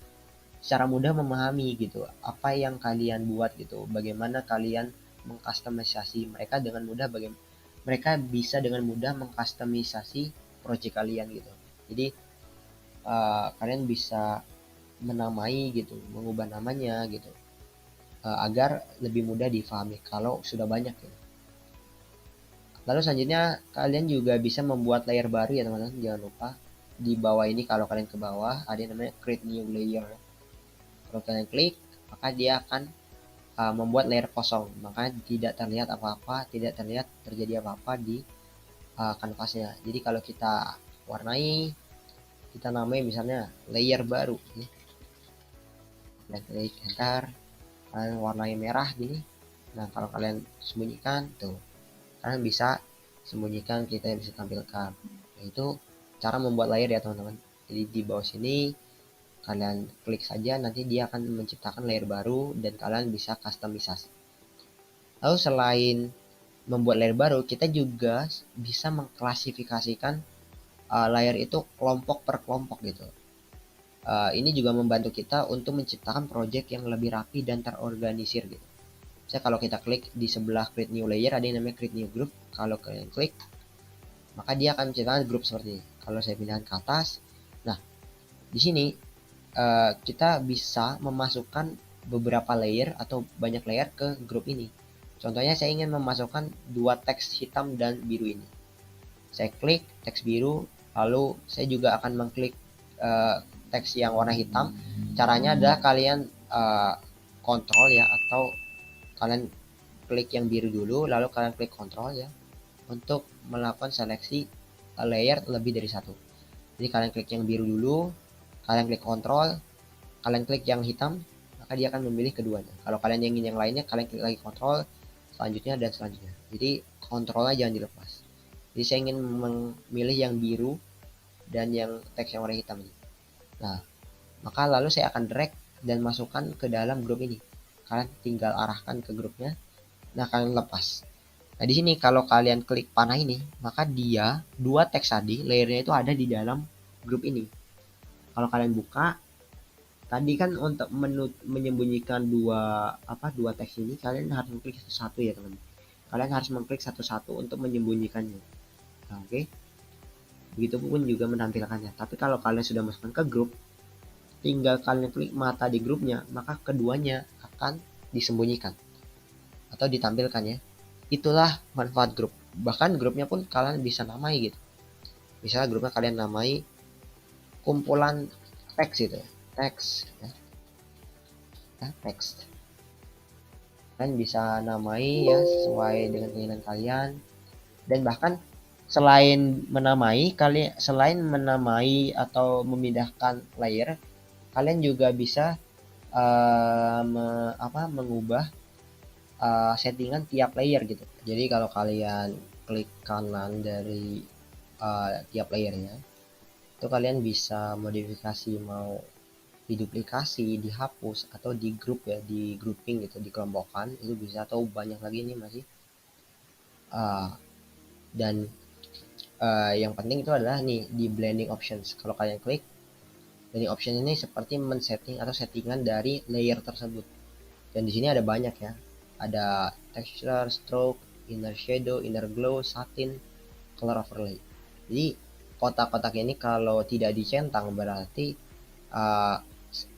secara mudah memahami gitu apa yang kalian buat gitu, bagaimana kalian mengkustomisasi mereka dengan mudah, bagaimana mereka bisa dengan mudah mengkustomisasi project kalian gitu. Jadi kalian bisa menamai gitu, mengubah namanya gitu, agar lebih mudah difahami kalau sudah banyak gitu. Lalu selanjutnya kalian juga bisa membuat layer baru ya teman-teman, jangan lupa di bawah ini, kalau kalian ke bawah ada yang namanya create new layer. Kalau kalian klik, maka dia akan membuat layer kosong, maka tidak terlihat apa-apa, tidak terlihat terjadi apa-apa di kanvasnya. Jadi kalau kita warnai, kita namai misalnya layer baru ya. Dan klik enter, kalian warnai merah gini. Nah kalau kalian sembunyikan tuh, kalian bisa sembunyikan, kita bisa tampilkan. Nah, itu cara membuat layer ya teman-teman. Jadi di bawah sini kalian klik saja, nanti dia akan menciptakan layer baru dan kalian bisa customisasi. Lalu selain membuat layer baru, kita juga bisa mengklasifikasikan layer itu kelompok per kelompok gitu. Ini juga membantu kita untuk menciptakan project yang lebih rapi dan terorganisir gitu. Misalnya kalau kita klik di sebelah create new layer, ada yang namanya create new group. Kalau kalian klik, maka dia akan menciptakan grup seperti ini. Kalau saya pindahkan ke atas, nah di sini kita bisa memasukkan beberapa layer atau banyak layer ke grup ini. Contohnya saya ingin memasukkan dua teks hitam dan biru ini. Saya klik teks biru, lalu saya juga akan mengklik teks yang warna hitam. Caranya adalah kalian kontrol ya, atau kalian klik yang biru dulu, lalu kalian klik kontrol ya, untuk melakukan seleksi layer lebih dari satu. Jadi kalian klik yang biru dulu, kalian klik kontrol, kalian klik yang hitam, maka dia akan memilih keduanya. Kalau kalian ingin yang lainnya, kalian klik lagi kontrol, selanjutnya dan selanjutnya. Jadi kontrolnya jangan dilepas. Jadi saya ingin memilih yang biru dan yang teks yang warna hitam ini. Nah, maka lalu saya akan drag dan masukkan ke dalam grup ini. Kalian tinggal arahkan ke grupnya. Nah, kalian lepas. Nah, di sini kalau kalian klik panah ini, maka dia dua teks tadi layernya itu ada di dalam grup ini. Kalau kalian buka, tadi kan untuk menyembunyikan dua teks ini, kalian harus mengklik satu-satu ya teman. Kalian harus mengklik satu-satu untuk menyembunyikannya. Nah, oke. Begitupun juga menampilkannya. Tapi kalau kalian sudah masukkan ke grup, tinggal kalian klik mata di grupnya, maka keduanya akan disembunyikan atau ditampilkan ya. Itulah manfaat grup. Bahkan grupnya pun kalian bisa namai gitu. Misalnya grupnya kalian namai kumpulan teks gitu ya. Teks ya. Teks. Kalian bisa namai ya sesuai dengan keinginan kalian. Dan bahkan selain menamai atau memindahkan layer, kalian juga bisa mengubah settingan tiap layer gitu. Jadi kalau kalian klik kanan dari tiap layernya, itu kalian bisa modifikasi mau diduplikasi, dihapus, atau di grup ya, di grouping gitu, dikelompokkan itu bisa, atau banyak lagi nih masih. Dan yang penting itu adalah nih di blending options. Kalau kalian klik blending option ini seperti men-setting atau settingan dari layer tersebut. Dan di sini ada banyak ya. Ada texture, stroke, inner shadow, inner glow, satin, color overlay. Jadi kotak-kotak ini kalau tidak dicentang berarti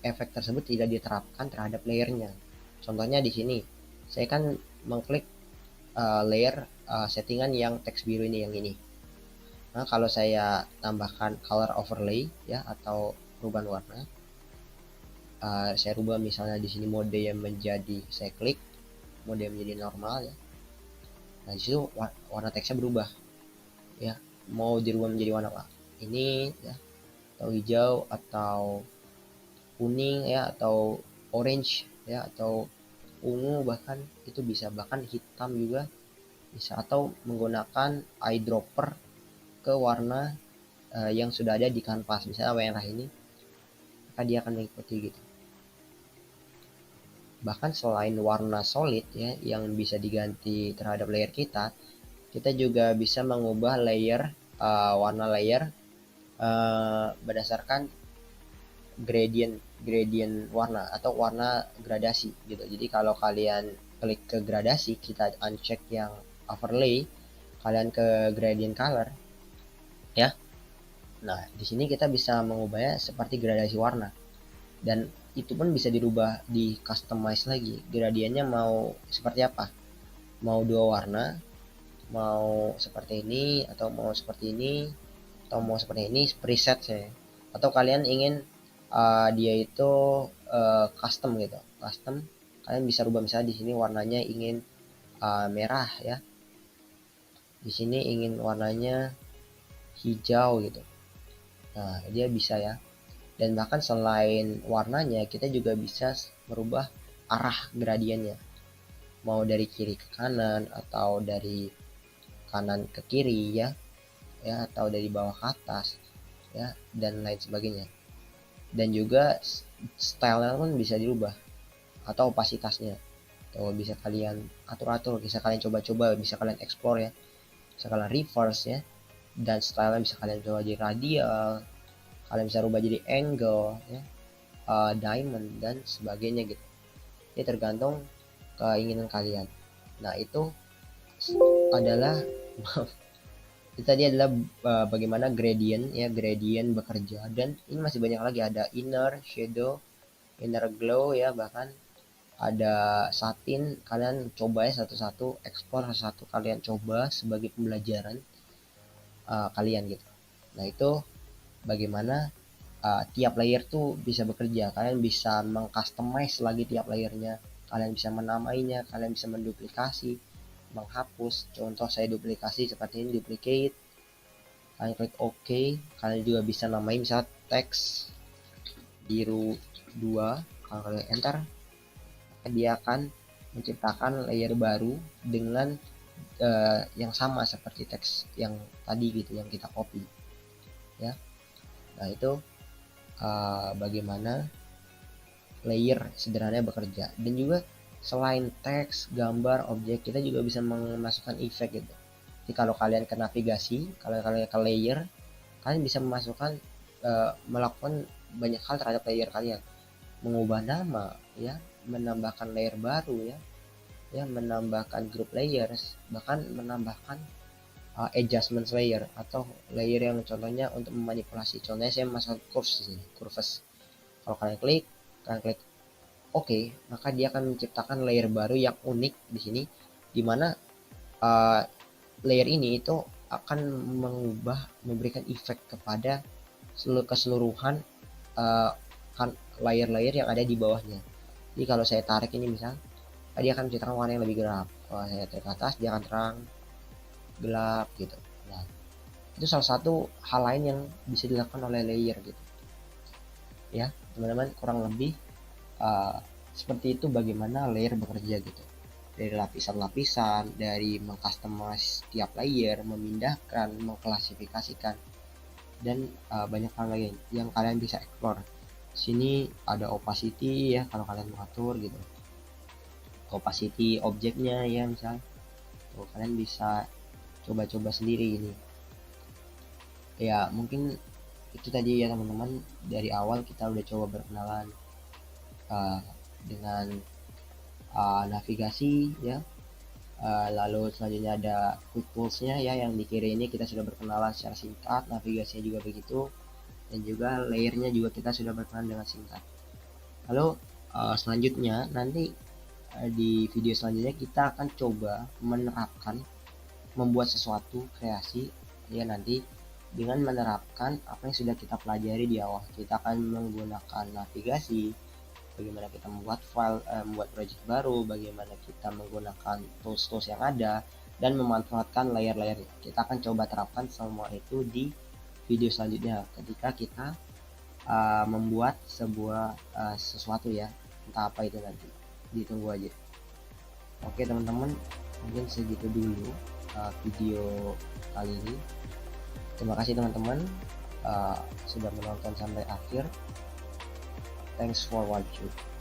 efek tersebut tidak diterapkan terhadap layernya. Contohnya di sini, saya kan mengklik layer settingan yang teks biru ini, yang ini. Nah, kalau saya tambahkan color overlay ya, atau perubahan warna, saya rubah misalnya di sini mode yang menjadi, saya klik mode yang menjadi normal ya. Nah, disitu warna teksnya berubah ya, mau dirubah menjadi warna apa ini ya, atau hijau, atau kuning ya, atau orange ya, atau ungu, bahkan itu bisa, bahkan hitam juga bisa, atau menggunakan eyedropper ke warna yang sudah ada di kanvas, misalnya merah ini, maka dia akan mengikuti gitu. Bahkan selain warna solid ya yang bisa diganti terhadap layer kita juga bisa mengubah layer warna layer berdasarkan gradient warna atau warna gradasi gitu. Jadi kalau kalian klik ke gradasi, kita uncheck yang overlay, kalian ke gradient color ya. Nah, di sini kita bisa mengubahnya seperti gradasi warna. Dan itu pun bisa dirubah, di customize lagi. Gradiennya mau seperti apa? Mau 2 warna, mau seperti ini, atau mau seperti ini, atau mau seperti ini, preset saya. Atau kalian ingin dia itu custom gitu. Custom, kalian bisa rubah, misalnya di sini warnanya ingin merah ya. Di sini ingin warnanya hijau gitu. Nah, dia bisa ya. Dan bahkan selain warnanya, kita juga bisa merubah arah gradiennya, mau dari kiri ke kanan, atau dari kanan ke kiri ya, atau dari bawah ke atas ya, dan lain sebagainya. Dan juga stylenya pun bisa dirubah, atau opasitasnya, atau bisa kalian atur-atur, bisa kalian coba-coba, bisa kalian explore ya, bisa kalian reverse ya. Dan stylenya bisa kalian coba jadi radial, kalian bisa rubah jadi angle ya, diamond dan sebagainya gitu. Ini tergantung keinginan kalian. Nah, itu adalah itu tadi adalah bagaimana gradient ya, gradient bekerja. Dan ini masih banyak lagi, ada inner shadow, inner glow ya, bahkan ada satin. Kalian coba ya satu-satu, explore satu-satu, kalian coba sebagai pembelajaran kalian gitu. Nah, itu bagaimana tiap layer tuh bisa bekerja. Kalian bisa mengcustomize lagi tiap layernya, kalian bisa menamainya, kalian bisa menduplikasi, menghapus. Contoh saya duplikasi seperti ini, duplicate, kalian klik OK. Kalian juga bisa namain misalnya teks biru 2, kalau kalian enter, dia akan menciptakan layer baru dengan yang sama seperti teks yang tadi gitu, yang kita copy ya. Nah, itu bagaimana layer sederhana bekerja. Dan juga selain teks, gambar, objek, kita juga bisa memasukkan efek gitu. Jadi kalau kalian ke navigasi, kalau kalian ke layer, kalian bisa memasukkan melakukan banyak hal terhadap layer kalian, mengubah nama ya, menambahkan layer baru ya, menambahkan group layers, bahkan menambahkan adjustment layer atau layer yang contohnya untuk memanipulasi. Contohnya saya masuk curves di sini, curves. Kalau kalian klik OK, maka dia akan menciptakan layer baru yang unik di sini, dimana layer ini itu akan memberikan efek kepada keseluruhan kan layer-layer yang ada di bawahnya. Jadi kalau saya tarik ini misal, dia akan menciptakan warna yang lebih gelap. Kalau saya tarik ke atas, dia akan terang, gelap gitu. Nah, Itu salah satu hal lain yang bisa dilakukan oleh layer gitu ya teman-teman, kurang lebih uh, seperti itu bagaimana layer bekerja gitu, dari lapisan-lapisan, dari mengcustomize setiap layer, memindahkan, mengklasifikasikan, dan banyak hal lain yang kalian bisa explore. Sini ada opacity ya kalau kalian mengatur gitu, opacity objeknya ya misal. Tuh, kalian bisa coba-coba sendiri ini. Ya mungkin itu tadi ya teman-teman, dari awal kita udah coba berkenalan uh, dengan navigasi ya. Lalu selanjutnya ada quick tools-nya ya, yang di kiri ini kita sudah berkenalan secara singkat, navigasinya juga begitu, dan juga layernya juga kita sudah berkenalan dengan singkat. Lalu selanjutnya nanti di video selanjutnya kita akan coba menerapkan membuat sesuatu kreasi ya nanti dengan menerapkan apa yang sudah kita pelajari di awal. Kita akan menggunakan navigasi, bagaimana kita membuat file, membuat project baru, bagaimana kita menggunakan tools-tools yang ada, dan memanfaatkan layer-layer. Kita akan coba terapkan semua itu di video selanjutnya ketika kita membuat sebuah sesuatu ya, entah apa itu nanti, ditunggu aja. Oke teman-teman, mungkin segitu dulu video kali ini. Terima kasih teman-teman sudah menonton sampai akhir. Thanks for watching.